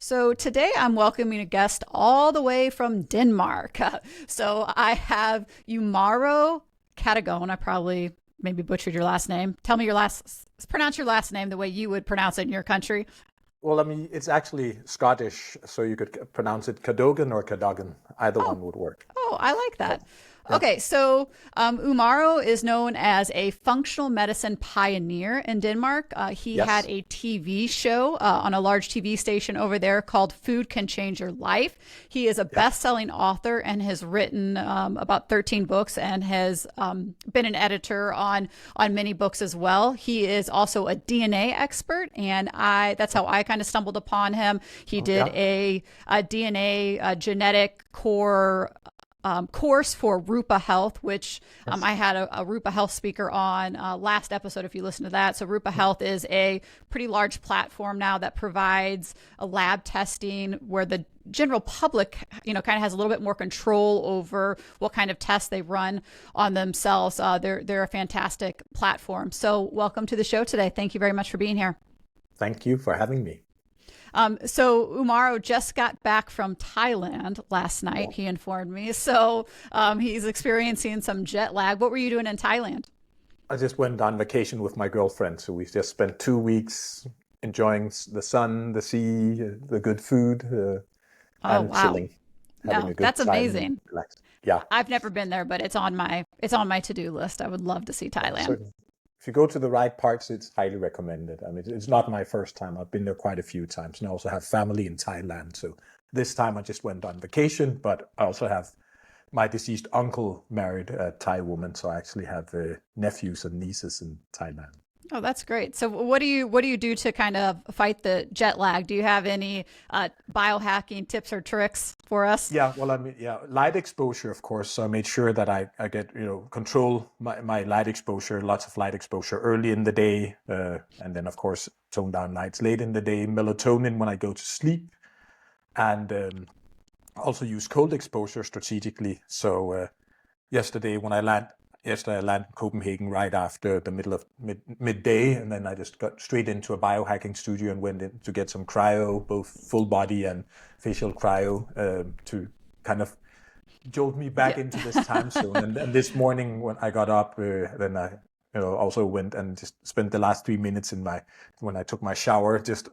So today I'm welcoming a guest all the way from Denmark. So I have Umahro Cadogan. I probably maybe butchered your last name. Tell me pronounce your last name the way you would pronounce it in your country. Well, I mean, it's actually Scottish, so you could pronounce it Cadogan or Cadogan. Either Oh, one would work. Oh, I like Yeah. that. Yeah. Okay, so Umaro is known as a functional medicine pioneer in Denmark. He had Yes. a TV show on a large TV station over there called Food Can Change Your Life. He is a Yeah. best-selling author and has written about 13 books and has been an editor on many books as well. He is also a DNA expert, and I that's how I kind of stumbled upon him. He Oh, did yeah. a DNA genetic core course for Rupa Health, which Yes. I had a Rupa Health speaker on last episode, if you listen to that. So, Rupa Health is a pretty large platform now that provides a lab testing where the general public, kind of has a little bit more control over what kind of tests they run on themselves. They're a fantastic platform. So, welcome to the show today. Thank you very much for being here. Thank you for having me. So Umaro just got back from Thailand last night, Well, he informed me. So he's experiencing some jet lag. What were you doing in Thailand? I just went on vacation with my girlfriend, so we just spent 2 weeks enjoying the sun, the sea, the good food, Oh, and wow. chilling, having No, a good that's time and amazing. relax. Yeah. I've never been there, but it's on my to-do list. I would love to see Thailand. Certainly. If you go to the right parts, it's highly recommended. I mean, it's not my first time. I've been there quite a few times, and I also have family in Thailand. So this time I just went on vacation, but I also have my deceased uncle married a Thai woman, so I actually have nephews and nieces in Thailand. Oh, that's great. So what do you do to kind of fight the jet lag? Do you have any biohacking tips or tricks for us? Yeah, well, I mean, yeah, light exposure, of course. So I made sure that I get, control my light exposure, lots of light exposure early in the day. And then, of course, tone down lights late in the day, melatonin when I go to sleep, and also use cold exposure strategically. So yesterday when I land, yesterday I landed in Copenhagen right after the middle of midday, and then I just got straight into a biohacking studio and went in to get some cryo, both full body and facial cryo, to kind of jolt me back Yeah. into this time zone. And this morning when I got up, then I also went and just spent the last 3 minutes when I took my shower just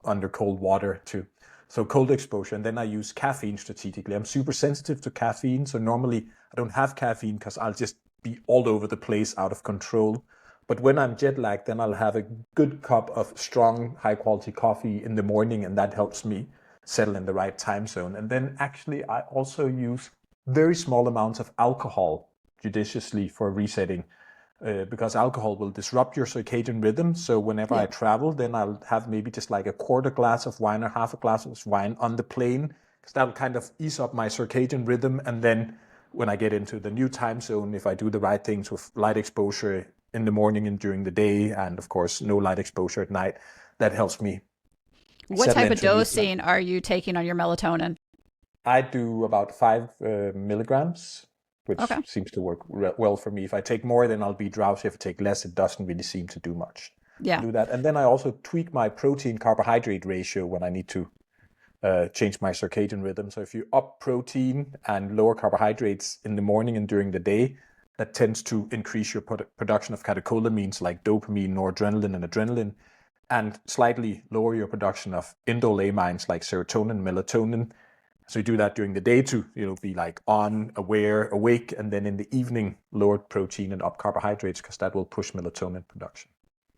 under cold water to so cold exposure. And then I use caffeine strategically. I'm super sensitive to caffeine, so normally I don't have caffeine because I'll just be all over the place, out of control. But when I'm jet lagged, then I'll have a good cup of strong, high quality coffee in the morning, and that helps me settle in the right time zone. And then actually, I also use very small amounts of alcohol judiciously for resetting, because alcohol will disrupt your circadian rhythm. So whenever I Yeah. travel, then I'll have maybe just like a quarter glass of wine or half a glass of wine on the plane, because that'll kind of ease up my circadian rhythm. And then when I get into the new time zone, if I do the right things with light exposure in the morning and during the day, and of course no light exposure at night, that helps me What settle type of into new. dosing are you taking on your melatonin? I do about 5 milligrams, which Okay. seems to work well for me. If I take more, then I'll be drowsy. If I take less, it doesn't really seem to do much. Yeah. Do that. And then I also tweak my protein carbohydrate ratio when I need to change my circadian rhythm. So if you up protein and lower carbohydrates in the morning and during the day, that tends to increase your production of catecholamines like dopamine, noradrenaline, and adrenaline, and slightly lower your production of indoleamines like serotonin, melatonin. So you do that during the day to, be like on, aware, awake, and then in the evening, lower protein and up carbohydrates, because that will push melatonin production.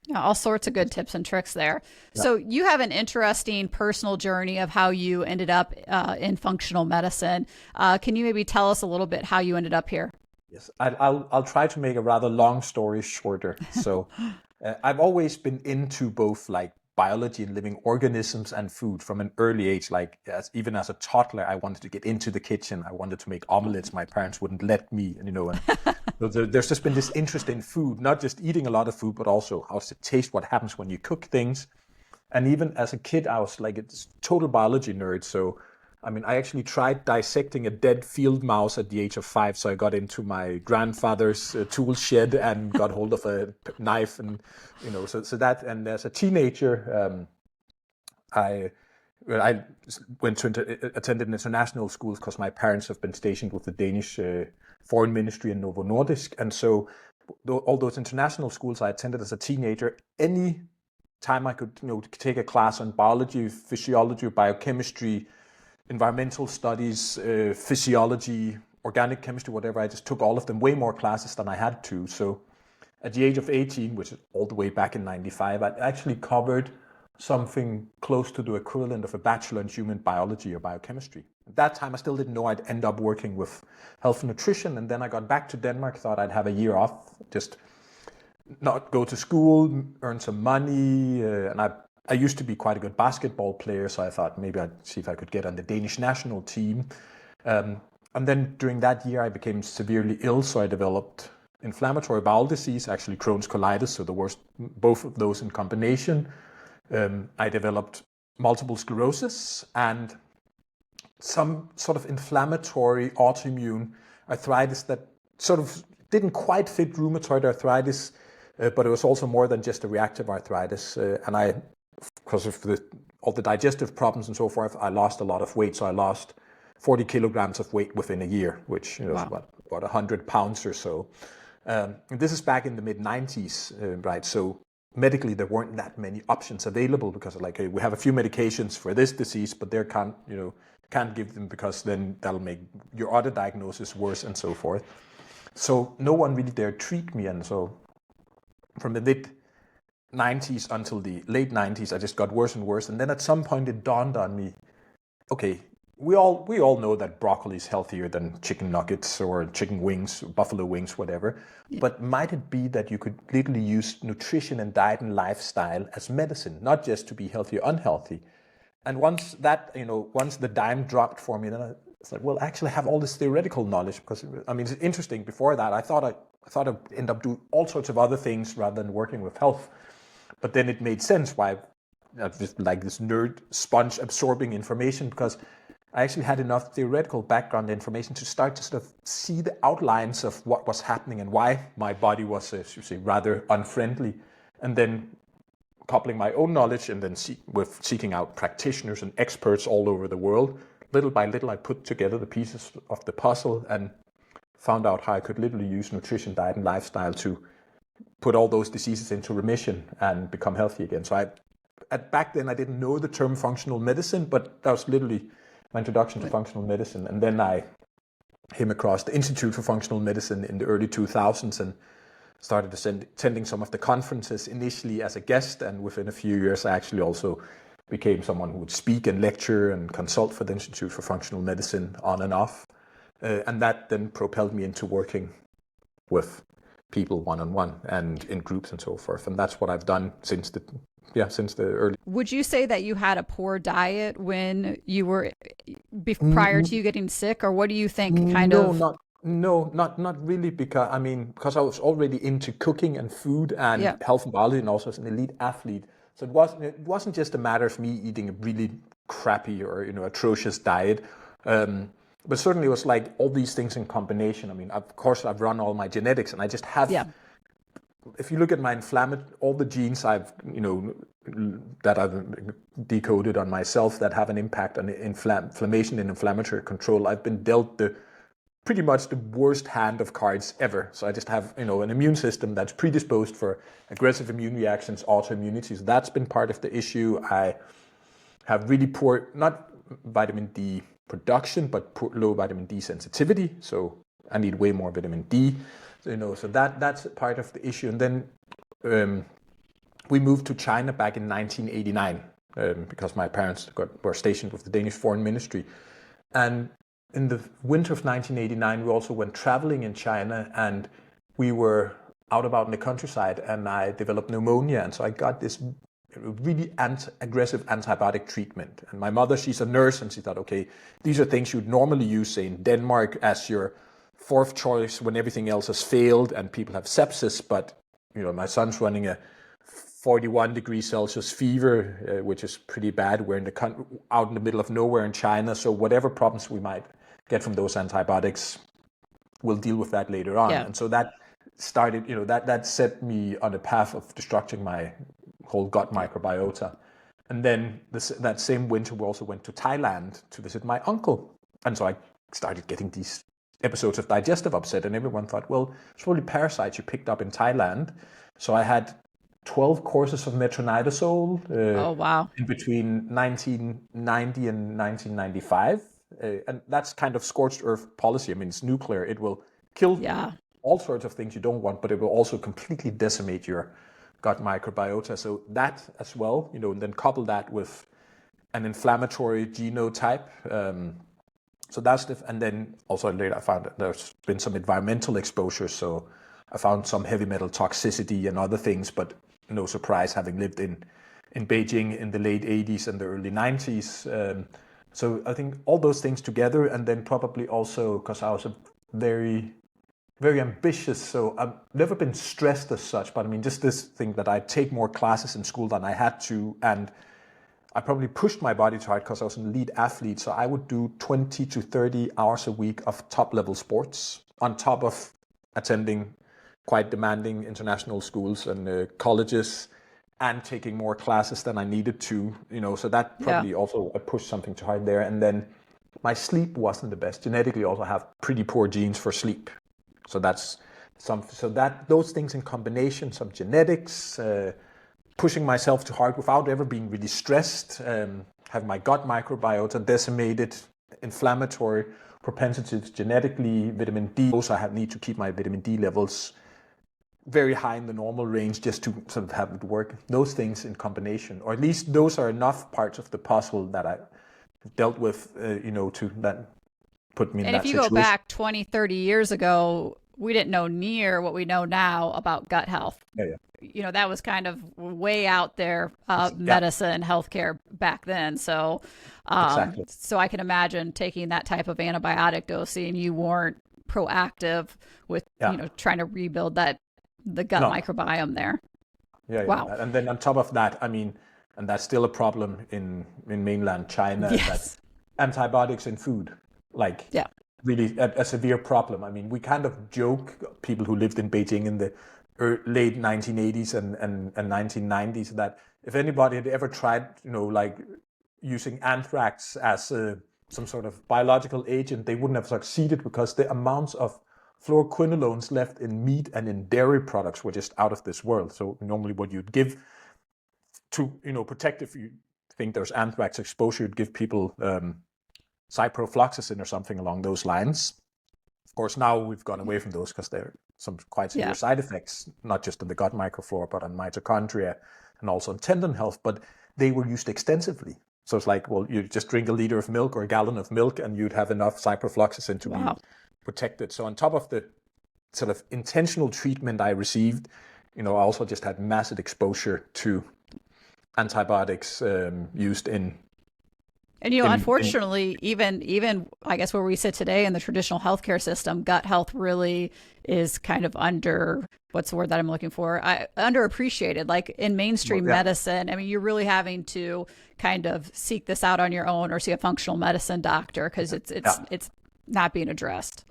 Yeah, all sorts of good tips and tricks there. Yeah. So you have an interesting personal journey of how you ended up in functional medicine. Can you maybe tell us a little bit how you ended up here? Yes, I'll try to make a rather long story shorter. So I've always been into both like biology and living organisms and food from an early age. Like even as a toddler, I wanted to get into the kitchen. I wanted to make omelets. My parents wouldn't let me, and so there's just been this interest in food, not just eating a lot of food, but also how does it taste, what happens when you cook things. And even as a kid, I was like a total biology nerd. So, I mean, I actually tried dissecting a dead field mouse at the age of 5. So I got into my grandfather's tool shed and got hold of a knife, and so that. And as a teenager, I well, I went to attended international schools because my parents have been stationed with the Danish Foreign Ministry in Novo Nordisk, and so all those international schools I attended as a teenager, any time I could, take a class on biology, physiology, biochemistry, environmental studies, physiology, organic chemistry, whatever, I just took all of them, way more classes than I had to. So at the age of 18, which is all the way back in 95, I actually covered something close to the equivalent of a bachelor in human biology or biochemistry. At that time, I still didn't know I'd end up working with health and nutrition. And then I got back to Denmark, thought I'd have a year off, just not go to school, earn some money. And I used to be quite a good basketball player, so I thought maybe I'd see if I could get on the Danish national team. And then during that year, I became severely ill, so I developed inflammatory bowel disease, actually Crohn's colitis, so the worst, both of those in combination. I developed multiple sclerosis and some sort of inflammatory autoimmune arthritis that sort of didn't quite fit rheumatoid arthritis, but it was also more than just a reactive arthritis. And because of all the digestive problems and so forth, I lost a lot of weight. So I lost 40 kilograms of weight within a year, which is about 100 pounds or so. And this is back in the mid-90s, right? So medically, there weren't that many options available because hey, we have a few medications for this disease, but they can't give them because then that'll make your other diagnosis worse and so forth. So no one really dared treat me. And so from the mid-90s until the late 90s, I just got worse and worse. And then at some point it dawned on me, okay, we all know that broccoli is healthier than chicken nuggets or chicken wings, buffalo wings, whatever. Yeah. But might it be that you could literally use nutrition and diet and lifestyle as medicine, not just to be healthy or unhealthy? And once the dime dropped for me, then I was like, well, actually I have all this theoretical knowledge, because it's interesting. Before that, I thought I'd end up doing all sorts of other things rather than working with health. But then it made sense why I'm just like this nerd sponge absorbing information, because I actually had enough theoretical background information to start to sort of see the outlines of what was happening and why my body was, as you say, rather unfriendly. And then coupling my own knowledge and then seeking out practitioners and experts all over the world, little by little, I put together the pieces of the puzzle and found out how I could literally use nutrition, diet, and lifestyle to put all those diseases into remission and become healthy again. So back then, I didn't know the term functional medicine, but that was literally my introduction to functional medicine. And then I came across the Institute for Functional Medicine in the early 2000s and started attending some of the conferences initially as a guest. And within a few years, I actually also became someone who would speak and lecture and consult for the Institute for Functional Medicine on and off. And that then propelled me into working with people one-on-one and in groups and so forth. And that's what I've done since the early. Would you say that you had a poor diet when you were prior to you getting sick, or what do you think not really, because I was already into cooking and food and health and biology, and also as an elite athlete. So it wasn't just a matter of me eating a really crappy or atrocious diet. But certainly it was like all these things in combination. Of course, I've run all my genetics, and I just have. Yeah. If you look at my all the genes that I've decoded on myself that have an impact on inflammation and inflammatory control, I've been dealt pretty much the worst hand of cards ever. So I just have an immune system that's predisposed for aggressive immune reactions, autoimmunity. So that's been part of the issue. I have really poor, not vitamin D production, but low vitamin D sensitivity. So I need way more vitamin D. So that's part of the issue. And then we moved to China back in 1989 because my parents were stationed with the Danish Foreign Ministry. And in the winter of 1989, we also went traveling in China, and we were out about in the countryside, and I developed pneumonia. And so I got this really aggressive antibiotic treatment. And my mother, she's a nurse, and she thought, okay, these are things you'd normally use, say, in Denmark as your fourth choice when everything else has failed and people have sepsis. But, my son's running a 41 degrees Celsius fever, which is pretty bad. We're out in the middle of nowhere in China. So whatever problems we might get from those antibiotics, we'll deal with that later on. Yeah. And so that started, that set me on a path of destructing my whole gut microbiota. And then that same winter, we also went to Thailand to visit my uncle. And so I started getting these episodes of digestive upset, and everyone thought, well, it's probably parasites you picked up in Thailand. So I had 12 courses of metronidazole Oh, wow. in between 1990 and 1995. And that's kind of scorched earth policy. I mean, it's nuclear. It will kill all sorts of things you don't want, but it will also completely decimate your gut microbiota. So that as well, and then couple that with an inflammatory genotype. So that's and then also later I found that there's been some environmental exposure. So I found some heavy metal toxicity and other things, but no surprise having lived in Beijing in the late 80s and the early 90s. So I think all those things together, and then probably also because I was a very, very ambitious. So I've never been stressed as such, but I mean, just this thing that I take more classes in school than I had to. And I probably pushed my body too hard because I was an elite athlete. So I would do 20 to 30 hours a week of top level sports on top of attending quite demanding international schools and colleges and taking more classes than I needed to, so that probably also I pushed something too hard there. And then my sleep wasn't the best. Genetically also have pretty poor genes for sleep. So that's those things in combination, some genetics, pushing myself too hard without ever being really stressed, have my gut microbiota decimated, inflammatory propensities genetically, vitamin D. Also, I need to keep my vitamin D levels very high in the normal range just to sort of have it work. Those things in combination, or at least those are enough parts of the puzzle that I dealt with, to that put me in that situation. And if you go back 20, 30 years ago, we didn't know near what we know now about gut health. Yeah. That was kind of way out there, medicine, healthcare back then. So, Exactly. So I can imagine taking that type of antibiotic dosing, you weren't proactive with, trying to rebuild the gut microbiome there. Yeah. Wow. And then on top of that, I mean, and that's still a problem in mainland China, that antibiotics in food, really a severe problem. I mean, we kind of joke, people who lived in Beijing in the late 1980s and 1990s, that if anybody had ever tried, using anthrax as some sort of biological agent, they wouldn't have succeeded because the amounts of fluoroquinolones left in meat and in dairy products were just out of this world. So normally what you'd give to, protect if you think there's anthrax exposure, you'd give people ciprofloxacin or something along those lines. Of course, now we've gone away from those because there are some quite severe side effects, not just in the gut microflora, but on mitochondria and also on tendon health, but they were used extensively. So it's like, well, you just drink a liter of milk or a gallon of milk and you'd have enough ciprofloxacin to be protected. So on top of the sort of intentional treatment I received, I also just had massive exposure to antibiotics used in. And unfortunately, even I guess where we sit today in the traditional healthcare system, gut health really is kind of what's the word that I'm looking for? Underappreciated. Like in mainstream medicine, I mean, you're really having to kind of seek this out on your own or see a functional medicine doctor because it's not being addressed.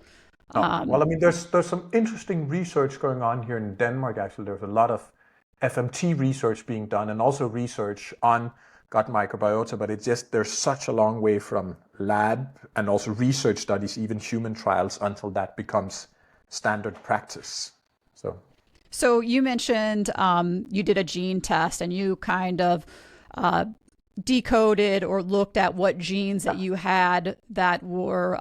Well, I mean, there's some interesting research going on here in Denmark. Actually, there's a lot of FMT research being done and also research on gut microbiota, but it's just there's such a long way from lab and also research studies, even human trials, until that becomes standard practice. So you mentioned you did a gene test and you kind of decoded or looked at what genes that you had that were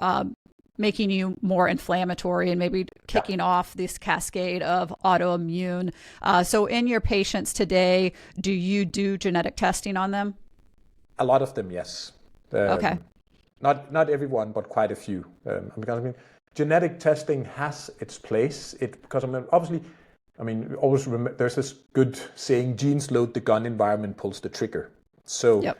making you more inflammatory and maybe kicking off this cascade of autoimmune. So in your patients today, do you do genetic testing on them? A lot of them, yes. Okay. Not everyone, but quite a few. Because I mean, genetic testing has its place. Because I mean, obviously, always remember, there's this good saying: genes load the gun, environment pulls the trigger. So. Yep.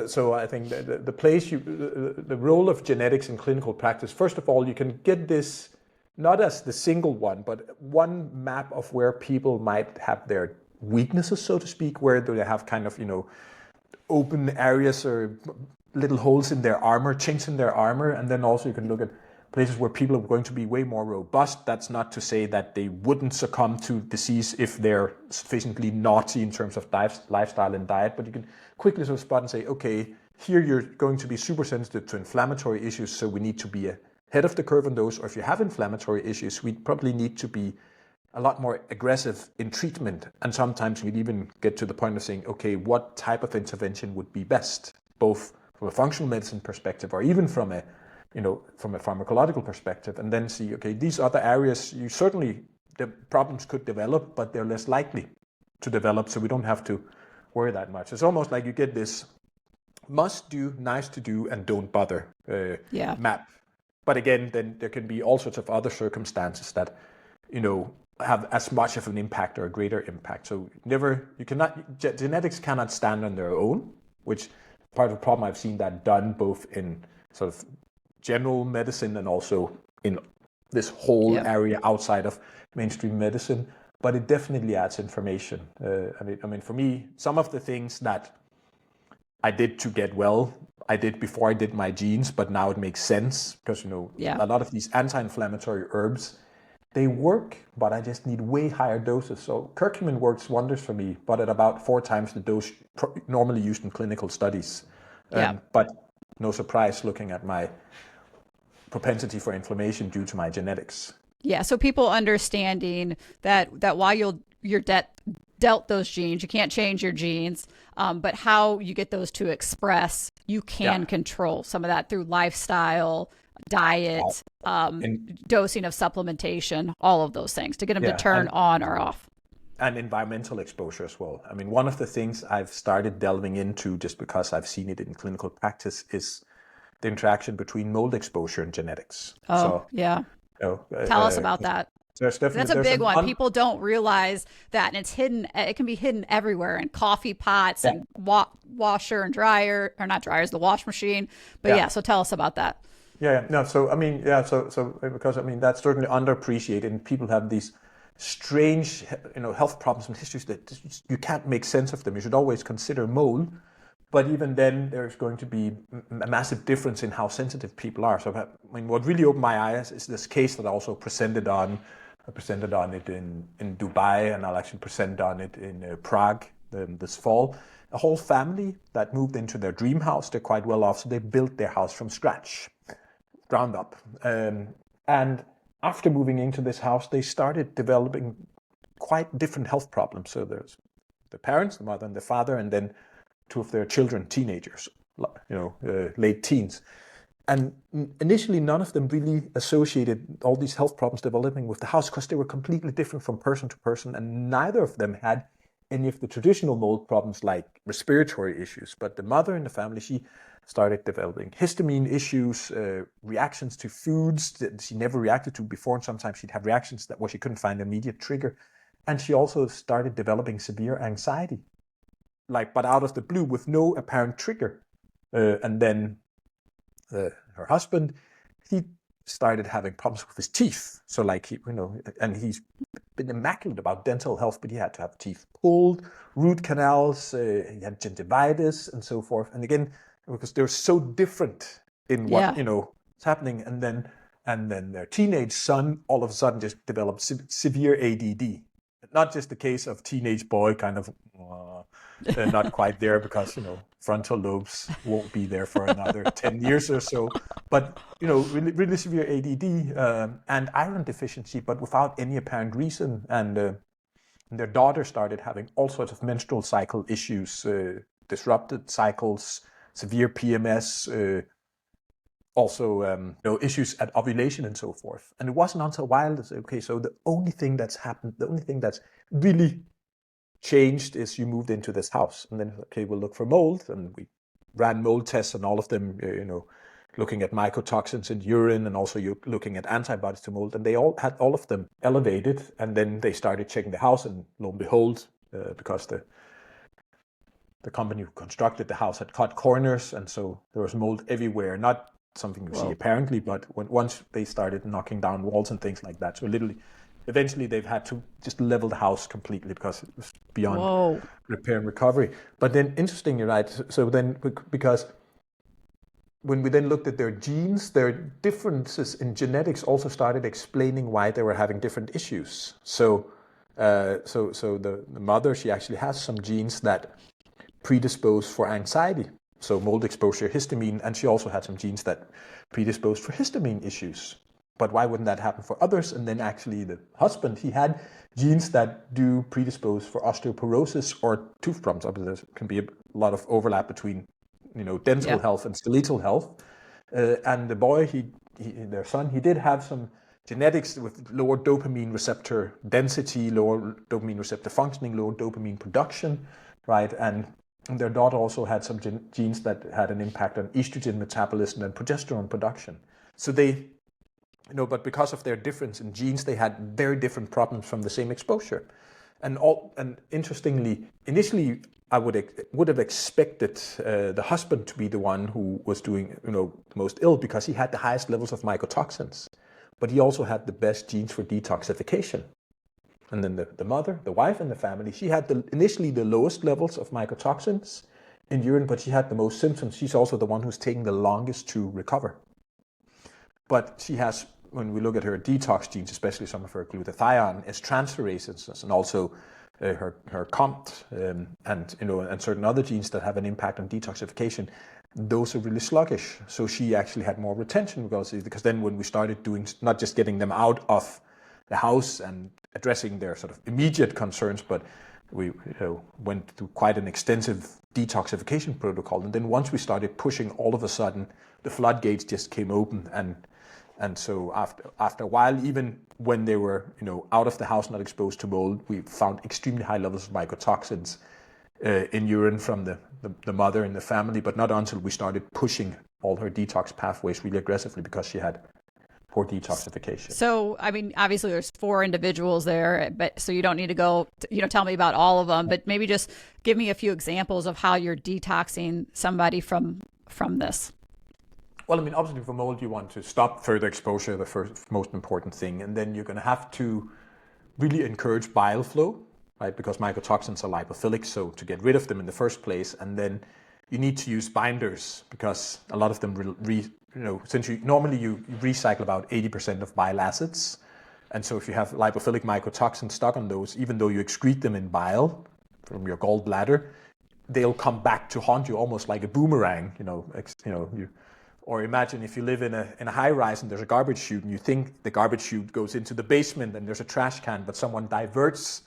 So I think the place the role of genetics in clinical practice, first of all, you can get this not as the single one, but one map of where people might have their weaknesses, so to speak, where do they have kind of, open areas or little holes in their armor, chinks in their armor. And then also you can look at places where people are going to be way more robust. That's not to say that they wouldn't succumb to disease if they're sufficiently naughty in terms of lifestyle and diet, but you can quickly sort of spot and say, okay, here you're going to be super sensitive to inflammatory issues, so we need to be ahead of the curve on those. Or if you have inflammatory issues, we probably need to be a lot more aggressive in treatment. And sometimes we'd even get to the point of saying, okay, what type of intervention would be best, both from a functional medicine perspective or even from a pharmacological perspective, and then see, okay, these other areas, the problems could develop, but they're less likely to develop, so we don't have to worry that much. It's almost like you get this must do, nice to do, and don't bother map. But again, then there can be all sorts of other circumstances that, have as much of an impact or a greater impact. So genetics cannot stand on their own, which part of the problem I've seen that done both in sort of general medicine and also in this whole area outside of mainstream medicine. But it definitely adds information. I mean, for me, some of the things that I did to get well, I did before I did my genes, but now it makes sense because, a lot of these anti-inflammatory herbs, they work, but I just need way higher doses. So curcumin works wonders for me, but at about 4 times the dose normally used in clinical studies. But no surprise looking at my propensity for inflammation due to my genetics. Yeah, so people understanding that while you're dealt those genes, you can't change your genes, but how you get those to express, you can control some of that through lifestyle, diet, dosing of supplementation, all of those things to get them to turn on or off. And environmental exposure as well. I mean, one of the things I've started delving into just because I've seen it in clinical practice is the interaction between mold exposure and genetics. Tell us about that. That's a big one. People don't realize that, and it's hidden. It can be hidden everywhere in coffee pots and washer and dryer, or not dryers, the wash machine. But so tell us about that. So because that's certainly underappreciated, and people have these strange, health problems and histories that you can't make sense of them. You should always consider mold, but even then, there's going to be a massive difference in how sensitive people are. So, what really opened my eyes is this case that I also presented on. I presented on it in Dubai, and I'll actually present on it in Prague this fall. A whole family that moved into their dream house. They're quite well off, so they built their house from scratch, ground up. And after moving into this house, they started developing quite different health problems. So there's the parents, the mother and the father, and then 2 of their children, teenagers, late teens. And initially, none of them really associated all these health problems developing with the house because they were completely different from person to person, and neither of them had any of the traditional mold problems like respiratory issues. But the mother in the family, she started developing histamine issues, reactions to foods that she never reacted to before, and sometimes she'd have reactions where she couldn't find an immediate trigger. And she also started developing severe anxiety, but out of the blue with no apparent trigger. And then her husband, he started having problems with his teeth. So and he's been immaculate about dental health, but he had to have teeth pulled, root canals, he had gingivitis and so forth. And again, because they're so different in what, is happening. And then their teenage son all of a sudden just developed severe ADD. Not just the case of teenage boy kind of not quite there because, frontal lobes won't be there for another 10 years or so. But, really, really severe ADD and iron deficiency, but without any apparent reason. And their daughter started having all sorts of menstrual cycle issues, disrupted cycles, severe PMS, also issues at ovulation and so forth. And it wasn't until a while to say, okay, so the only thing that's happened, the only thing that's really changed is you moved into this house. And then, okay, we'll look for mold. And we ran mold tests on all of them, looking at mycotoxins in urine and also looking at antibodies to mold. And they all had all of them elevated. And then they started checking the house, and lo and behold, because the company who constructed the house had cut corners, and so there was mold everywhere. Not something you see apparently, but once they started knocking down walls and things like that, so literally, eventually they've had to just level the house completely because it was beyond repair and recovery. But then, interestingly, right? So then, because when we then looked at their genes, their differences in genetics also started explaining why they were having different issues. So the mother, she actually has some genes that predispose for anxiety. So mold exposure, histamine, and she also had some genes that predisposed for histamine issues. But why wouldn't that happen for others? And then actually the husband, he had genes that do predispose for osteoporosis or tooth problems. There can be a lot of overlap between, dental health and skeletal health. And the boy, their son, he did have some genetics with lower dopamine receptor density, lower dopamine receptor functioning, lower dopamine production, right? And their daughter also had some genes that had an impact on estrogen metabolism and progesterone production. So they, but because of their difference in genes, they had very different problems from the same exposure. And interestingly, initially, I would have expected the husband to be the one who was doing, the most ill because he had the highest levels of mycotoxins, but he also had the best genes for detoxification. And then the mother, the wife in the family, she had initially the lowest levels of mycotoxins in urine, but she had the most symptoms. She's also the one who's taking the longest to recover. But she has, when we look at her detox genes, especially some of her glutathione, as transferases, and also her COMT, and certain other genes that have an impact on detoxification, those are really sluggish. So she actually had more retention because then when we started doing, not just getting them out of the house and addressing their sort of immediate concerns, but we went through quite an extensive detoxification protocol. And then once we started pushing, all of a sudden the floodgates just came open, and so after a while, even when they were out of the house, not exposed to mold, we found extremely high levels of mycotoxins in urine from the mother in the family, but not until we started pushing all her detox pathways really aggressively because she had poor detoxification. So, I mean, obviously there's 4 individuals there, but so you don't need to go, tell me about all of them, but maybe just give me a few examples of how you're detoxing somebody from this. Well, I mean, obviously for mold, you want to stop further exposure, the first most important thing. And then you're going to have to really encourage bile flow, right? Because mycotoxins are lipophilic, so to get rid of them in the first place. And then you need to use binders because a lot of them, since normally you recycle about 80% of bile acids. And so if you have lipophilic mycotoxins stuck on those, even though you excrete them in bile from your gallbladder, they'll come back to haunt you almost like a boomerang, Or imagine if you live in a high rise and there's a garbage chute and you think the garbage chute goes into the basement and there's a trash can, but someone diverts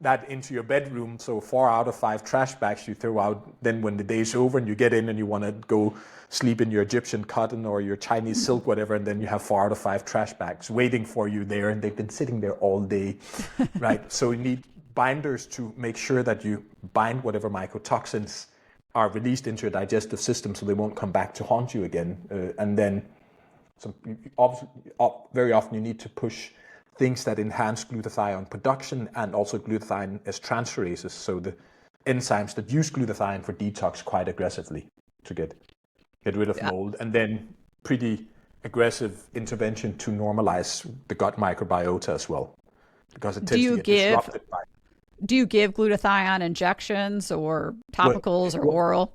that into your bedroom. So 4 out of 5 trash bags you throw out. Then when the day's over and you get in and you want to go sleep in your Egyptian cotton or your Chinese silk, whatever, and then you have 4 out of 5 trash bags waiting for you there, and they've been sitting there all day, right? So you need binders to make sure that you bind whatever mycotoxins are released into your digestive system so they won't come back to haunt you again. And then very often you need to push things that enhance glutathione production and also glutathione as transferases, so the enzymes that use glutathione for detox quite aggressively to get rid of mold. And then pretty aggressive intervention to normalize the gut microbiota as well, because it tends to get disrupted by. Do you give glutathione injections or topicals or oral?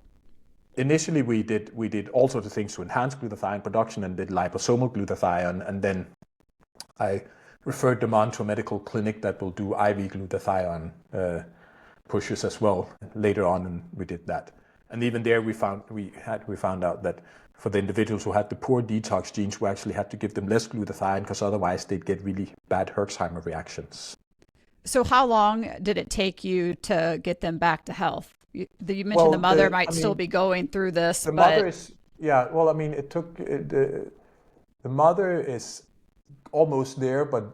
Initially, we did all sorts of things to enhance glutathione production and did liposomal glutathione, and then I referred them on to a medical clinic that will do IV glutathione pushes as well later on, and we did that. And even there, we found out that for the individuals who had the poor detox genes, we actually had to give them less glutathione because otherwise they'd get really bad Herxheimer reactions. So how long did it take you to get them back to health? You mentioned the mother might still be going through this. Mother is, it took, the mother is almost there, but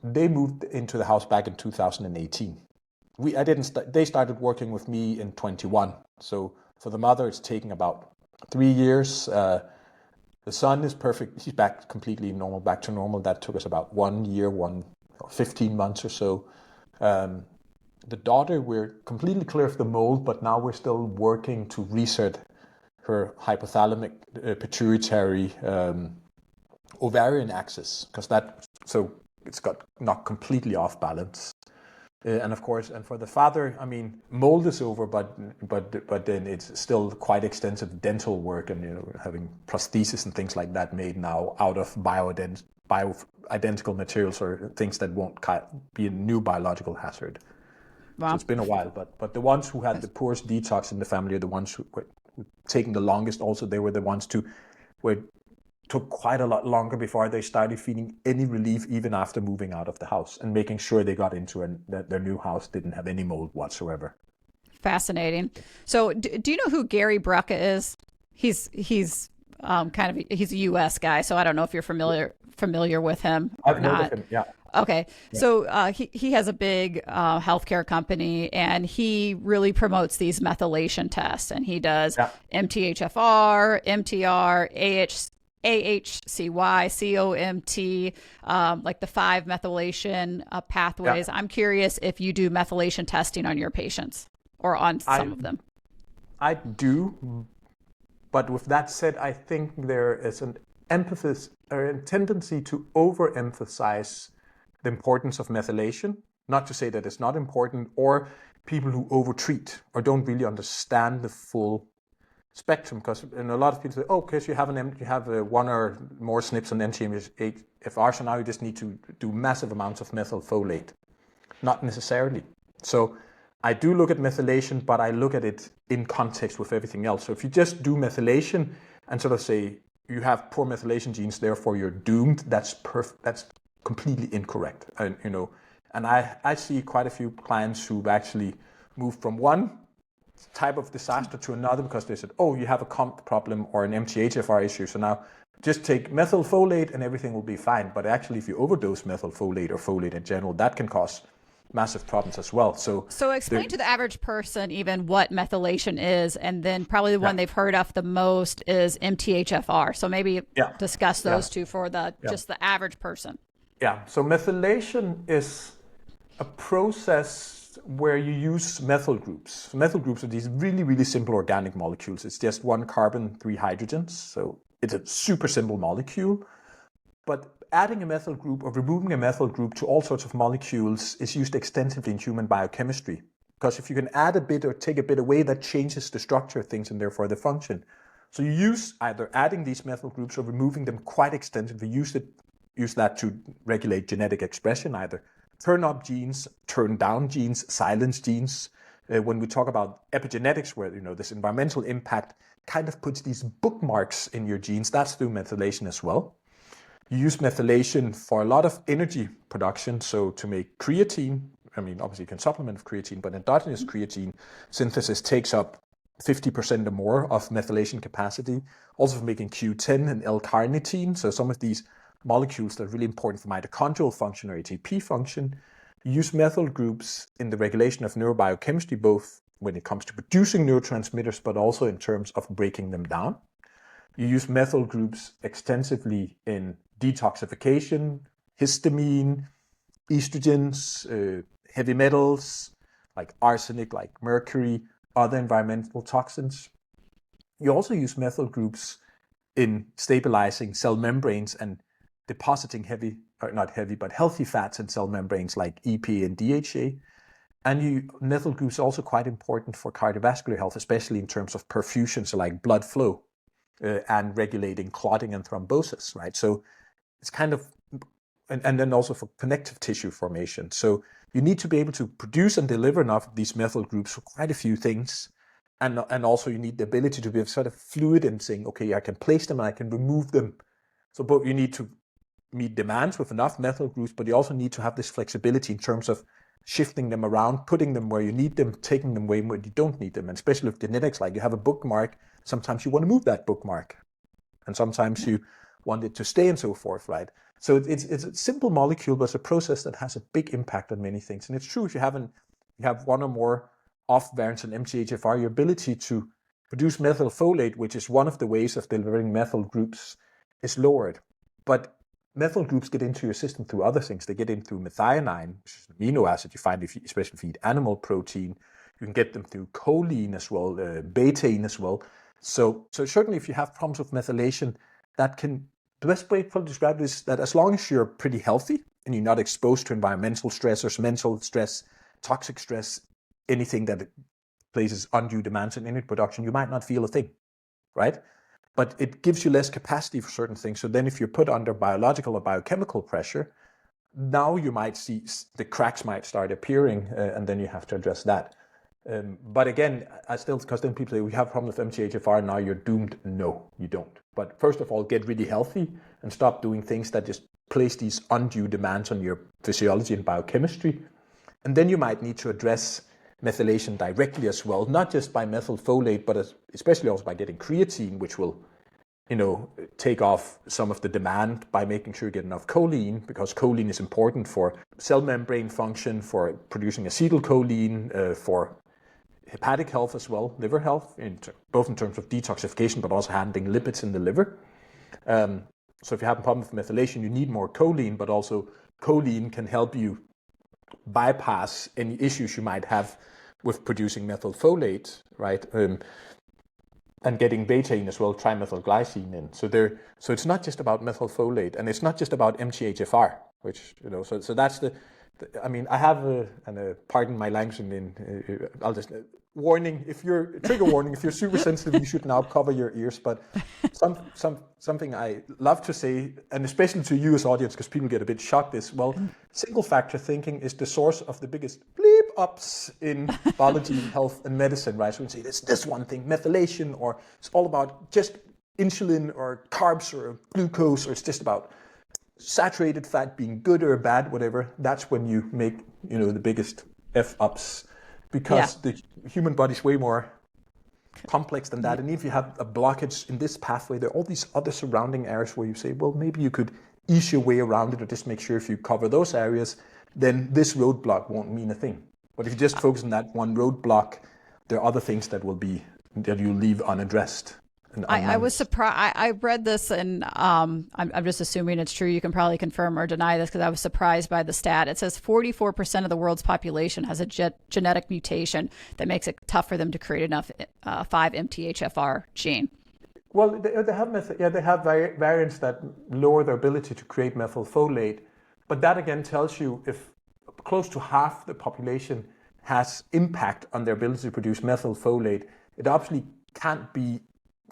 they moved into the house back in 2018. They started working with me in 21. So for the mother, it's taking about 3 years. The son is perfect. He's back completely normal, back to normal. That took us about 1 year, 15 months or so. The daughter, we're completely clear of the mold, but now we're still working to reset her hypothalamic pituitary ovarian axis, because so it's got knocked completely off balance. And of course, and for the father, I mean, mold is over, but then it's still quite extensive dental work, and having prosthesis and things like that made now out of bioidentical materials or things that won't be a new biological hazard. Wow. So it's been a while, but the ones who had the poorest detox in the family are the ones who were taking the longest. Also, they were the ones where it took quite a lot longer before they started feeling any relief, even after moving out of the house and making sure they got into that their new house didn't have any mold whatsoever. Fascinating. So, do you know who Gary Brucka is? He's he's a U.S. guy, so I don't know if you're familiar with him or I've not. heard of him, yeah. Okay, Yeah. so he has a big healthcare company, and he really promotes these methylation tests, and he does MTHFR, MTR, AHCY, COMT, like the 5 methylation pathways. I'm curious if you do methylation testing on your patients or on some of them. I do, but with that said, I think there is an emphasis or a tendency to overemphasize the importance of methylation. Not to say that it's not important, or people who overtreat or don't really understand the full spectrum, because a lot of people say, oh, because you have one or more SNPs on MTHFR, so now you just need to do massive amounts of methylfolate. Not necessarily. So I do look at methylation, but I look at it in context with everything else. So if you just do methylation and sort of say you have poor methylation genes, therefore you're doomed, that's completely incorrect. And I see quite a few clients who've actually moved from one type of disaster to another because they said, oh, you have a comp problem or an MTHFR issue, so now just take methylfolate and everything will be fine. But actually, if you overdose methylfolate or folate in general, that can cause massive problems as well. So explain to the average person even what methylation is, and then probably the one they've heard of the most is MTHFR. So maybe discuss those two for just the average person. Yeah, so methylation is a process where you use methyl groups. Methyl groups are these really, really simple organic molecules. It's just 1 carbon, 3 hydrogens. So it's a super simple molecule. But adding a methyl group or removing a methyl group to all sorts of molecules is used extensively in human biochemistry. Because if you can add a bit or take a bit away, that changes the structure of things and therefore the function. So you use either adding these methyl groups or removing them quite extensively. Use that to regulate genetic expression, either turn up genes, turn down genes, silence genes. When we talk about epigenetics, where this environmental impact kind of puts these bookmarks in your genes, that's through methylation as well. You use methylation for a lot of energy production, so to make creatine. I mean, obviously you can supplement with creatine, but endogenous creatine synthesis takes up 50% or more of methylation capacity. Also for making Q10 and L-carnitine, so some of these molecules that are really important for mitochondrial function or ATP function. You use methyl groups in the regulation of neurobiochemistry, both when it comes to producing neurotransmitters, but also in terms of breaking them down. You use methyl groups extensively in detoxification, histamine, estrogens, heavy metals like arsenic, like mercury, other environmental toxins. You also use methyl groups in stabilizing cell membranes and depositing healthy fats in cell membranes like EPA and DHA. And methyl groups are also quite important for cardiovascular health, especially in terms of perfusion, so like blood flow and regulating clotting and thrombosis, right? So it's kind of, and then also for connective tissue formation. So you need to be able to produce and deliver enough of these methyl groups for quite a few things. And also you need the ability to be sort of fluid in saying, okay, I can place them and I can remove them. So both you need to meet demands with enough methyl groups, but you also need to have this flexibility in terms of shifting them around, putting them where you need them, taking them away where you don't need them. And especially with genetics, like you have a bookmark, sometimes you want to move that bookmark. And sometimes you want it to stay and so forth, right? So it's a simple molecule, but it's a process that has a big impact on many things. And it's true, if you have one or more off variants in MTHFR, your ability to produce methylfolate, which is one of the ways of delivering methyl groups, is lowered. But methyl groups get into your system through other things. They get in through methionine, which is an amino acid you find especially if you eat animal protein. You can get them through choline as well, betaine as well. So certainly if you have problems with methylation, the best way to describe it is that as long as you're pretty healthy and you're not exposed to environmental stressors, mental stress, toxic stress, anything that places undue demands on energy production, you might not feel a thing, right? But it gives you less capacity for certain things. So then if you're put under biological or biochemical pressure, now you might see the cracks might start appearing, and then you have to address that. But again, because then people say, we have a problem with MTHFR, now you're doomed. No, you don't. But first of all, get really healthy and stop doing things that just place these undue demands on your physiology and biochemistry. And then you might need to address methylation directly as well, not just by methylfolate, but especially also by getting creatine, which will, take off some of the demand by making sure you get enough choline, because choline is important for cell membrane function, for producing acetylcholine, for hepatic health as well, liver health, both in terms of detoxification, but also handling lipids in the liver. So if you have a problem with methylation, you need more choline, but also choline can help you bypass any issues you might have with producing methylfolate, right? And getting betaine as well, trimethylglycine in. So it's not just about methylfolate, and it's not just about MTHFR, which, so that's I have pardon my language, and I'll just warning, trigger warning, if you're super sensitive, you should now cover your ears. But something I love to say, and especially to you as audience, because people get a bit shocked, is, single factor thinking is the source of the biggest bleep ups in biology, health, and medicine, right? So we say it's this one thing, methylation, or it's all about just insulin or carbs or glucose, or it's just about saturated fat being good or bad, whatever. That's when you make, the biggest F-ups, because the human body is way more complex than that. And if you have a blockage in this pathway, there are all these other surrounding areas where you say, well, maybe you could ease your way around it, or just make sure if you cover those areas, then this roadblock won't mean a thing. But if you just focus on that one roadblock, there are other things that you leave unaddressed. I was surprised. I read this, and I'm just assuming it's true. You can probably confirm or deny this, because I was surprised by the stat. It says 44% of the world's population has a genetic mutation that makes it tough for them to create enough 5-MTHFR gene. Well, they have variants that lower their ability to create methylfolate, but that again tells you if close to half the population has impact on their ability to produce methylfolate, it obviously can't be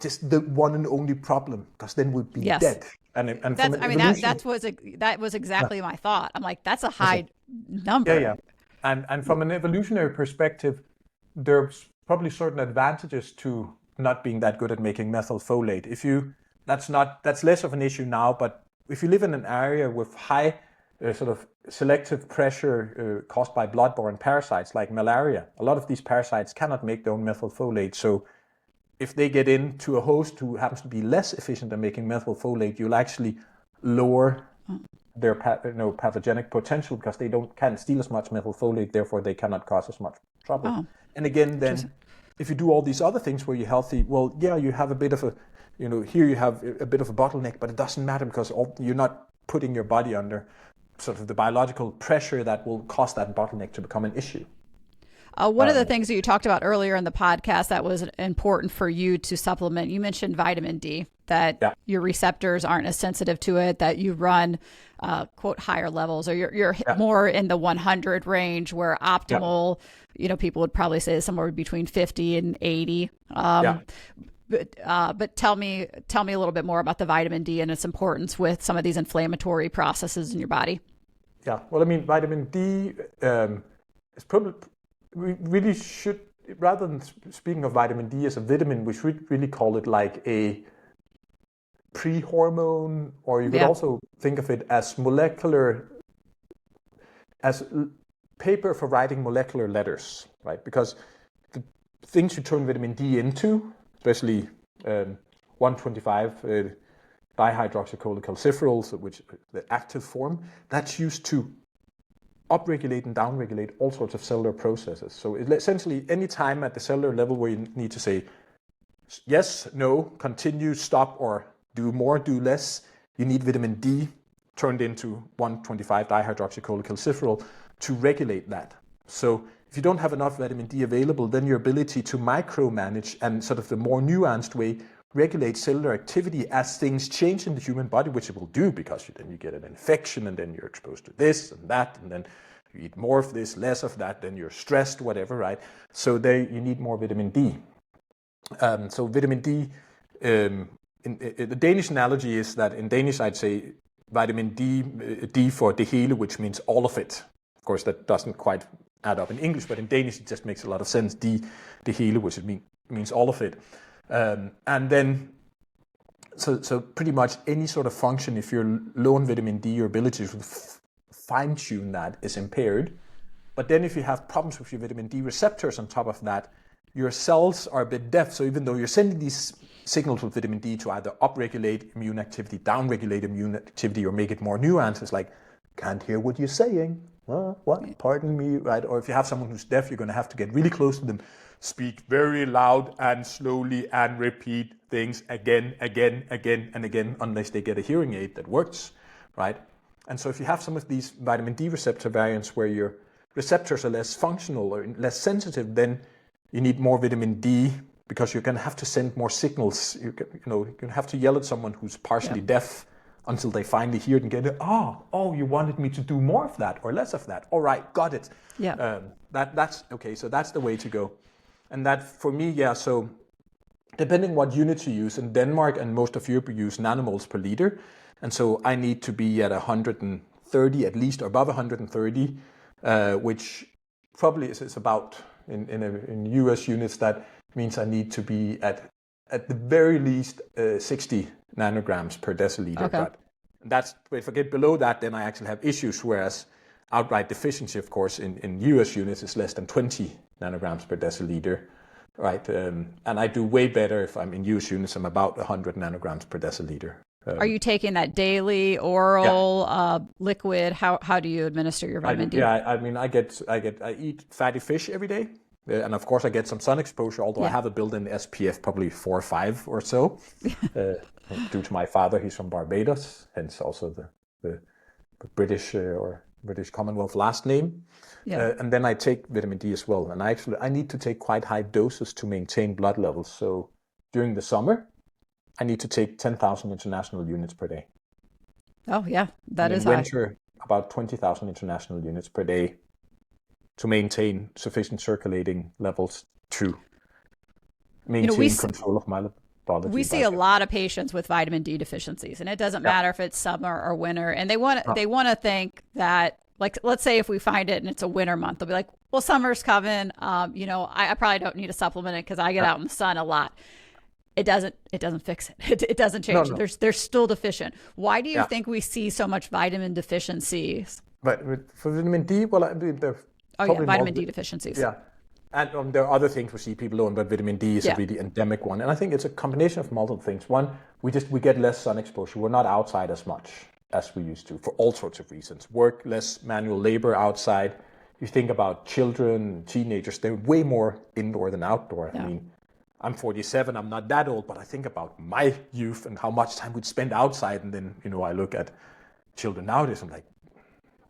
just the one and only problem, because then we'd be dead. And that was exactly my thought. I'm like, that's a high number. Yeah. And from an evolutionary perspective, there's probably certain advantages to not being that good at making methylfolate. That's less of an issue now, but if you live in an area with high sort of selective pressure caused by bloodborne parasites like malaria, a lot of these parasites cannot make their own methylfolate. So if they get into a host who happens to be less efficient at making methylfolate, you'll actually lower their pathogenic potential, because they can't steal as much methylfolate, therefore they cannot cause as much trouble. And again, then if you do all these other things where you're healthy, well, you have a bit of here you have a bit of a bottleneck, but it doesn't matter, because you're not putting your body under sort of the biological pressure that will cause that bottleneck to become an issue. One of the things that you talked about earlier in the podcast that was important for you to supplement, you mentioned vitamin D, that your receptors aren't as sensitive to it, that you run, quote, higher levels, or you're more in the 100 range, where optimal, people would probably say somewhere between 50 and 80. But tell me a little bit more about the vitamin D and its importance with some of these inflammatory processes in your body. Yeah, well, vitamin D is probably, we really should, rather than speaking of vitamin D as a vitamin, we should really call it like a pre-hormone, or you could also think of it as as paper for writing molecular letters, right? Because the things you turn vitamin D into, especially 125 dihydroxycholecalciferol, which the active form, that's used to upregulate and downregulate all sorts of cellular processes. So essentially, any time at the cellular level where you need to say yes, no, continue, stop, or do more, do less, you need vitamin D turned into 125 dihydroxycholecalciferol to regulate that. So if you don't have enough vitamin D available, then your ability to micromanage and sort of the more nuanced way regulate cellular activity as things change in the human body, which it will do, because then you get an infection, and then you're exposed to this and that, and then You eat more of this, less of that, then you're stressed, whatever, right? So you need more vitamin D. So vitamin D, the Danish analogy is that in Danish I'd say vitamin D for det hele, which means all of it. Of course, that doesn't quite add up in English, but in Danish it just makes a lot of sense. Det hele, which means all of it. And then, so pretty much any sort of function, if you're low on vitamin D, your ability to fine-tune that is impaired. But then if you have problems with your vitamin D receptors on top of that, your cells are a bit deaf. So even though you're sending these signals with vitamin D to either upregulate immune activity, downregulate immune activity, or make it more nuanced, it's like, can't hear what you're saying. What? Pardon me, right? Or if you have someone who's deaf, you're going to have to get really close to them, speak very loud and slowly, and repeat things again, and again, unless they get a hearing aid that works, right? And so if you have some of these vitamin D receptor variants where your receptors are less functional or less sensitive, then you need more vitamin D, because you're going to have to send more signals. You're going to have to yell at someone who's partially deaf until they finally hear it and get it. Oh, you wanted me to do more of that or less of that. All right, got it. Yeah. That's okay. So that's the way to go. And that for me, so depending what units you use, in Denmark and most of Europe, you use nanomoles per liter. And so I need to be at 130 at least, or above 130, which probably is about, in US units, that means I need to be at the very least 60 nanograms per deciliter. Okay. But if I get below that, then I actually have issues, whereas outright deficiency, of course, in US units is less than 20 nanograms per deciliter, right? And I do way better if I'm in US units. I'm about 100 nanograms per deciliter. Are you taking that daily, oral, liquid? How do you administer your vitamin D? Yeah, I mean, I eat fatty fish every day. And of course, I get some sun exposure, although I have a built-in SPF, probably 4 or 5 or so, due to my father. He's from Barbados, hence also the British or British Commonwealth last name. Yeah. And then I take vitamin D as well. And I need to take quite high doses to maintain blood levels. So during the summer, I need to take 10,000 international units per day. Oh, yeah, that is high. In winter, about 20,000 international units per day, to maintain sufficient circulating levels to maintain control of my metabology. We see a lot of patients with vitamin D deficiencies, and it doesn't matter if it's summer or winter, and they want to think that, like, let's say if we find it and it's a winter month, they'll be like, well, summer's coming, I probably don't need to supplement it because I get out in the sun a lot. It doesn't fix it. It doesn't change. No. They're still deficient. Why do you think we see so much vitamin deficiencies? But for vitamin D, well, I mean, vitamin D deficiencies. Yeah. And there are other things we see people low on, but vitamin D is a really endemic one. And I think it's a combination of multiple things. One, we get less sun exposure. We're not outside as much as we used to for all sorts of reasons. Work, less manual labor outside. You think about children, teenagers, they're way more indoor than outdoor. Yeah. I mean, I'm 47, I'm not that old, but I think about my youth and how much time we'd spend outside. And then, I look at children nowadays, I'm like,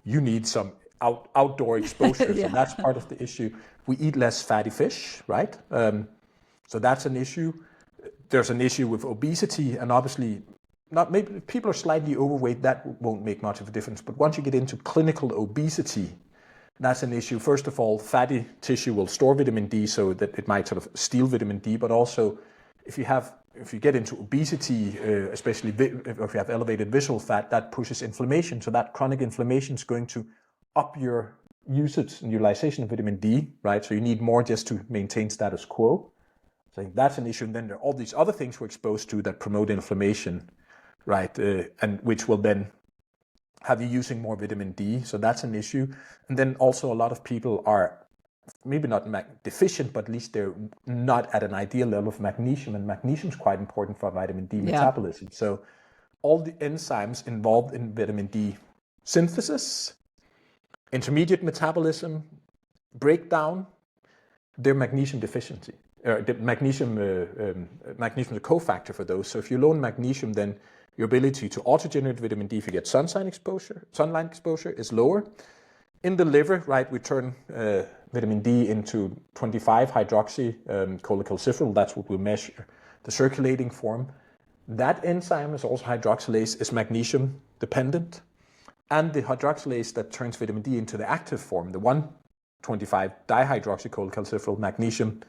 you need some outdoor exposure. So that's part of the issue. We eat less fatty fish, right? So that's an issue. There's an issue with obesity, and obviously, maybe if people are slightly overweight, that won't make much of a difference. But once you get into clinical obesity, that's an issue. First of all, fatty tissue will store vitamin D, so that it might sort of steal vitamin D. But also, if you get into obesity, especially if you have elevated visceral fat, that pushes inflammation. So that chronic inflammation is going to up your usage and utilization of vitamin D, right? So you need more just to maintain status quo. So I think that's an issue. And then there are all these other things we're exposed to that promote inflammation, right? And which will then have you using more vitamin D. So that's an issue. And then also a lot of people are maybe not deficient, but at least they're not at an ideal level of magnesium. And magnesium is quite important for vitamin D metabolism. So all the enzymes involved in vitamin D synthesis, intermediate metabolism, breakdown, they're magnesium deficiency. Magnesium is a cofactor for those. So if you're low in magnesium, then your ability to auto-generate vitamin D if you get sunlight exposure is lower. In the liver, right, we turn vitamin D into 25-hydroxy cholecalciferol. That's what we measure, the circulating form. That enzyme is also hydroxylase, is magnesium dependent. and the hydroxylase that turns vitamin D into the active form, the 125 dihydroxycholecalciferol magnesium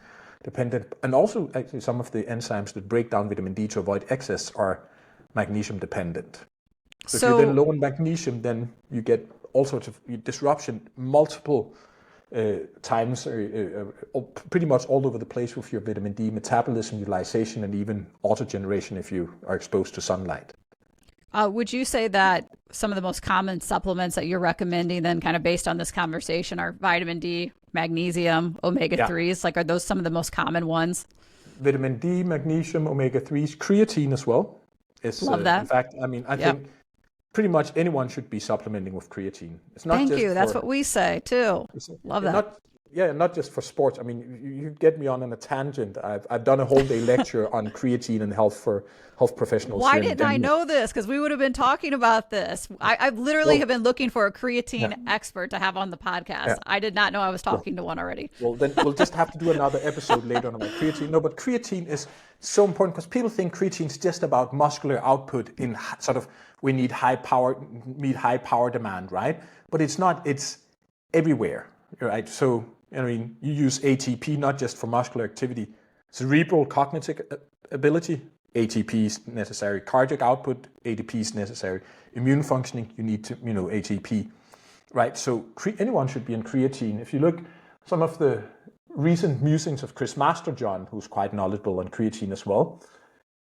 dependent, and also actually some of the enzymes that break down vitamin D to avoid excess are magnesium dependent. So if you're then low on magnesium, then you get all sorts of disruption multiple times, pretty much all over the place with your vitamin D metabolism, utilization, and even autogeneration if you are exposed to sunlight. Would you say that some of the most common supplements that you're recommending then kind of based on this conversation are vitamin D, magnesium, omega-3s? Like, are those some of the most common ones? Vitamin D, magnesium, omega-3s, creatine as well. Love that. In fact, I mean, I think pretty much anyone should be supplementing with creatine. It's not Thank you. That's what we say too. Love that. Not just for sports. I mean, you get me on a tangent. I've done a whole day lecture on creatine and health for health professionals. Why didn't I know this? Because we would have been talking about this. I literally have been looking for a creatine expert to have on the podcast. Yeah. I did not know I was talking to one already. Well, then we'll just have to do another episode later on about creatine. No, but creatine is so important because people think creatine is just about muscular output in sort of we need meet high power demand, right? But it's not. It's everywhere, right? So I mean, you use ATP not just for muscular activity, cerebral cognitive ability, ATP is necessary, cardiac output, ATP is necessary, immune functioning, you need to, ATP, right? So anyone should be on creatine. If you look some of the recent musings of Chris Masterjohn, who's quite knowledgeable on creatine as well,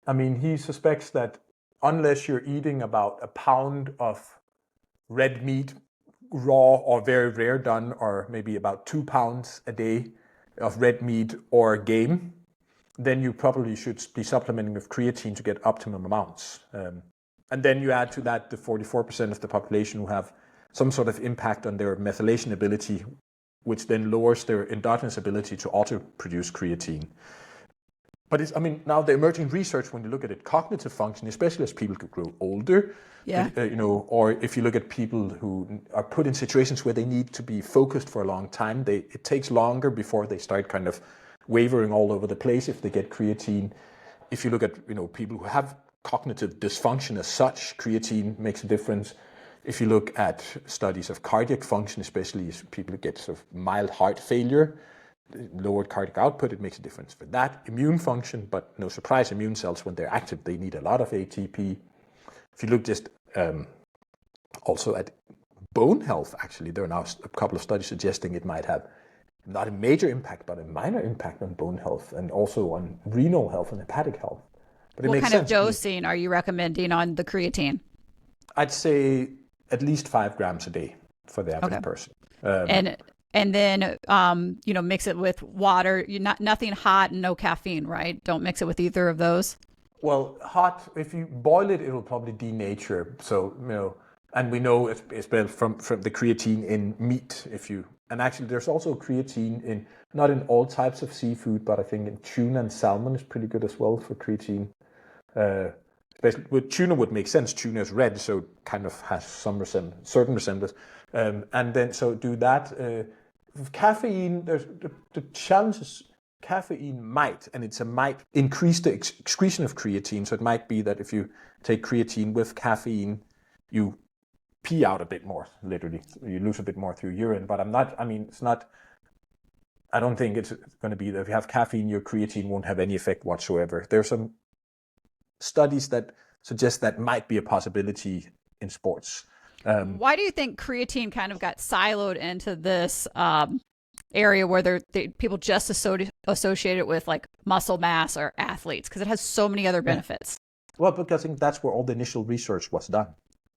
I mean, he suspects that unless you're eating about a pound of red meat, raw or very rare done, or maybe about 2 pounds a day of red meat or game, then you probably should be supplementing with creatine to get optimum amounts. And then you add to that the 44% of the population who have some sort of impact on their methylation ability, which then lowers their endogenous ability to auto-produce creatine. But now the emerging research, when you look at it, cognitive function, especially as people could grow older, or if you look at people who are put in situations where they need to be focused for a long time, it takes longer before they start kind of wavering all over the place if they get creatine. If you look at people who have cognitive dysfunction as such, creatine makes a difference. If you look at studies of cardiac function, especially as people who get sort of mild heart failure, lowered cardiac output, it makes a difference for that. Immune function, but no surprise, immune cells, when they're active, they need a lot of ATP. If you look just also at bone health, actually, there are now a couple of studies suggesting it might have not a major impact, but a minor impact on bone health and also on renal health and hepatic health. But what kind of dosing are you recommending on the creatine? I'd say at least 5 grams a day for the average person. And then, mix it with water. Nothing hot and no caffeine, right? Don't mix it with either of those. Well, hot, if you boil it, it'll probably denature. So, and we know it's built from the creatine in meat. And actually there's also creatine not in all types of seafood, but I think in tuna and salmon is pretty good as well for creatine. Especially with tuna would make sense. Tuna is red, so it kind of has some certain resemblance. And then, so do that. Caffeine, there's the challenges. Caffeine might increase the excretion of creatine. So it might be that if you take creatine with caffeine, you pee out a bit more, literally. You lose a bit more through urine. But I don't think it's going to be that if you have caffeine, your creatine won't have any effect whatsoever. There's some studies that suggest that might be a possibility in sports. Why do you think creatine kind of got siloed into this area where people just associate it with like muscle mass or athletes? Because it has so many other benefits. Well, because I think that's where all the initial research was done,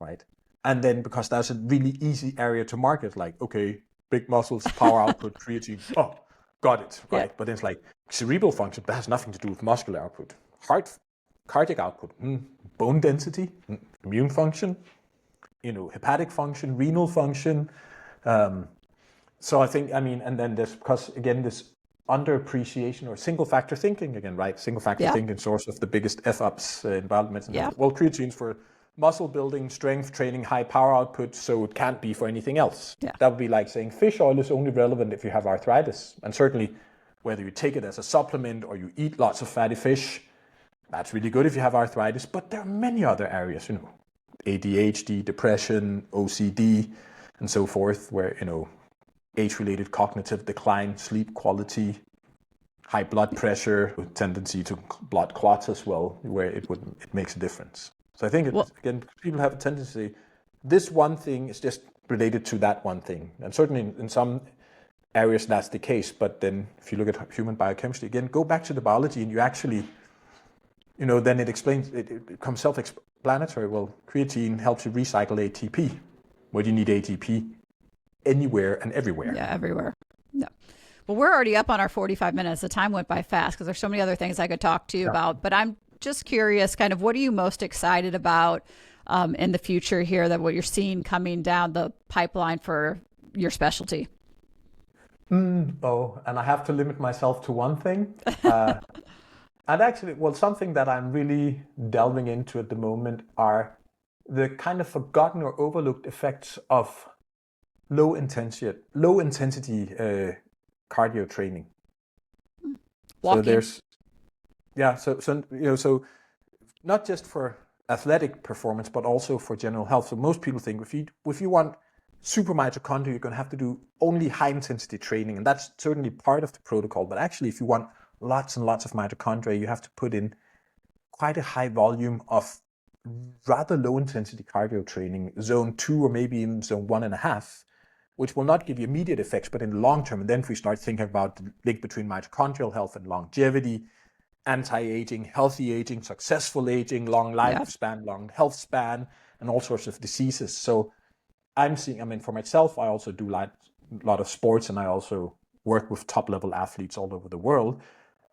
right? And then because that's a really easy area to market, like, okay, big muscles, power output, creatine. Oh, got it, right? Yeah. But then it's like cerebral function, that has nothing to do with muscular output. Cardiac output, bone density, immune function, hepatic function, renal function. So I think, and then there's, because again, this underappreciation or single factor thinking again, right? Single factor thinking, source of the biggest F-ups in biomedicine. Yeah. Well, creatine's for muscle building, strength training, high power output, so it can't be for anything else. Yeah. That would be like saying fish oil is only relevant if you have arthritis. And certainly whether you take it as a supplement or you eat lots of fatty fish, that's really good if you have arthritis. But there are many other areas, ADHD, depression, OCD, and so forth, where, age-related cognitive decline, sleep quality, high blood pressure, with tendency to blood clots as well, where it makes a difference. So I think, again, people have a tendency, this one thing is just related to that one thing. And certainly in some areas that's the case, but then if you look at human biochemistry, again, go back to the biology and you actually, then it explains, it becomes self-explanatory. Well, creatine helps you recycle ATP. Where do you need ATP? Anywhere and everywhere. Yeah, everywhere. Yeah. Well, we're already up on our 45 minutes. The time went by fast because there's so many other things I could talk to you about. But I'm just curious, kind of, what are you most excited about in the future here, that what you're seeing coming down the pipeline for your specialty? And I have to limit myself to one thing. And actually, something that I'm really delving into at the moment are the kind of forgotten or overlooked effects of low intensity cardio training. Walking. So not just for athletic performance, but also for general health. So most people think if you want super mitochondria, you're going to have to do only high intensity training, and that's certainly part of the protocol. But actually, if you want lots and lots of mitochondria, you have to put in quite a high volume of rather low intensity cardio training, zone 2 or maybe even zone 1.5, which will not give you immediate effects, but in the long term. And then if we start thinking about the link between mitochondrial health and longevity, anti-aging, healthy aging, successful aging, long lifespan, long health span, and all sorts of diseases. So I'm seeing, for myself, I also do a lot of sports, and I also work with top level athletes all over the world.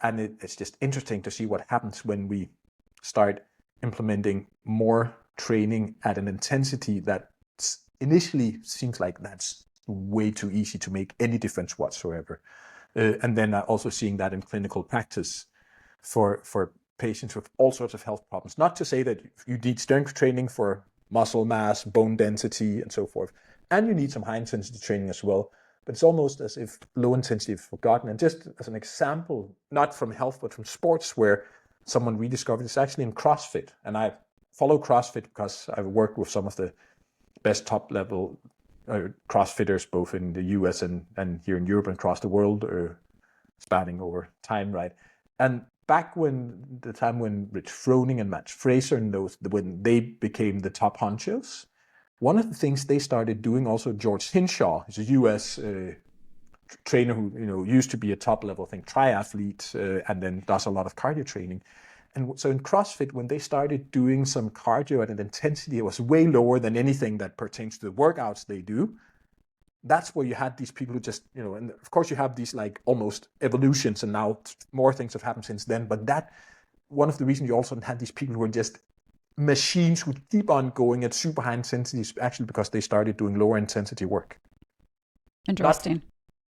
And it's just interesting to see what happens when we start implementing more training at an intensity that initially seems like that's way too easy to make any difference whatsoever. And then also seeing that in clinical practice for patients with all sorts of health problems. Not to say that you need strength training for muscle mass, bone density, and so forth. And you need some high intensity training as well. But it's almost as if low intensity is forgotten. And just as an example, not from health, but from sports, where someone rediscovered this actually in CrossFit. And I follow CrossFit because I've worked with some of the best top level CrossFitters, both in the US and here in Europe and across the world, spanning over time, right? And back when Rich Froning and Matt Fraser and when they became the top honchos, one of the things they started doing, also George Hinshaw, who's a US trainer who used to be a top level triathlete and then does a lot of cardio training. And so in CrossFit, when they started doing some cardio at an intensity that was way lower than anything that pertains to the workouts they do, that's where you had these people who just, and of course you have these almost evolutions, and now more things have happened since then. But that, one of the reasons you also had these people who were just machines who keep on going at super high intensities, actually because they started doing lower intensity work. Interesting. Not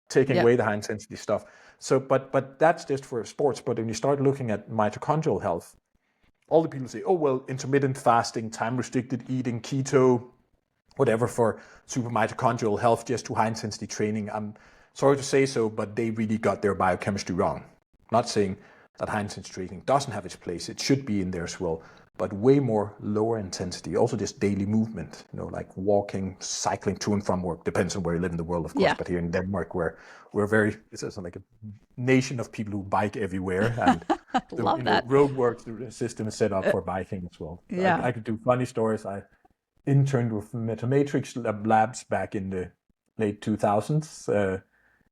taking away the high intensity stuff. So, but that's just for sports. But when you start looking at mitochondrial health, all the people say, oh, well, intermittent fasting, time restricted eating, keto, whatever for super mitochondrial health, just to high intensity training. I'm sorry to say so, but they really got their biochemistry wrong. Not saying that high intensity training doesn't have its place. It should be in there as well, but way more lower intensity. Also just daily movement, like walking, cycling to and from work. Depends on where you live in the world, of course. Yeah. But here in Denmark, where it's like a nation of people who bike everywhere, and the roadworks system is set up for biking as well. Yeah. I could do funny stories. I interned with Methylation labs back in the late 2000s.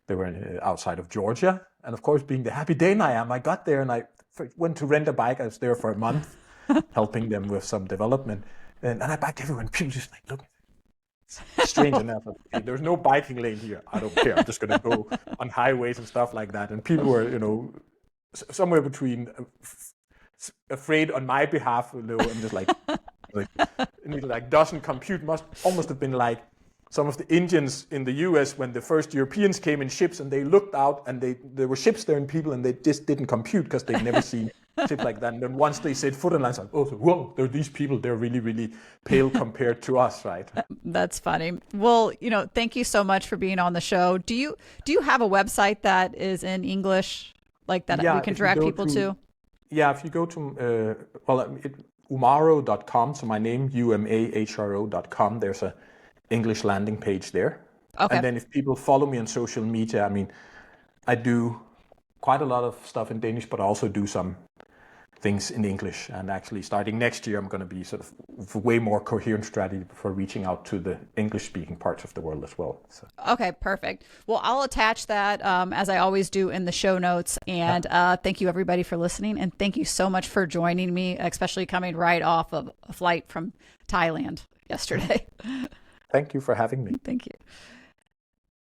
They were outside of Georgia. And of course, being the happy Dane I am, I got there and I went to rent a bike. I was there for a month, helping them with some development. And I biked everywhere, and people just look, it's strange enough. There's no biking lane here. I don't care. I'm just going to go on highways and stuff like that. And people were, somewhere between afraid on my behalf, and just doesn't compute. Must almost have been like some of the Indians in the US when the first Europeans came in ships, and they looked out and there were ships there and people, and they just didn't compute because they'd never seen ships like that. And then once they set foot on land, whoa, there are these people. They're really, really pale compared to us, right? That's funny. Well, thank you so much for being on the show. Do you have a website that is in English like that we can direct people to? Yeah, if you go to umahro.com. So my name, umahro.com. There's a English landing page there. Okay. And then if people follow me on social media, I mean, I do quite a lot of stuff in Danish, but I also do some things in English. And actually starting next year, I'm going to be sort of way more coherent strategy for reaching out to the English speaking parts of the world as well. So. Okay, perfect. Well, I'll attach that as I always do in the show notes. And thank you everybody for listening. And thank you so much for joining me, especially coming right off of a flight from Thailand yesterday. Thank you for having me. Thank you.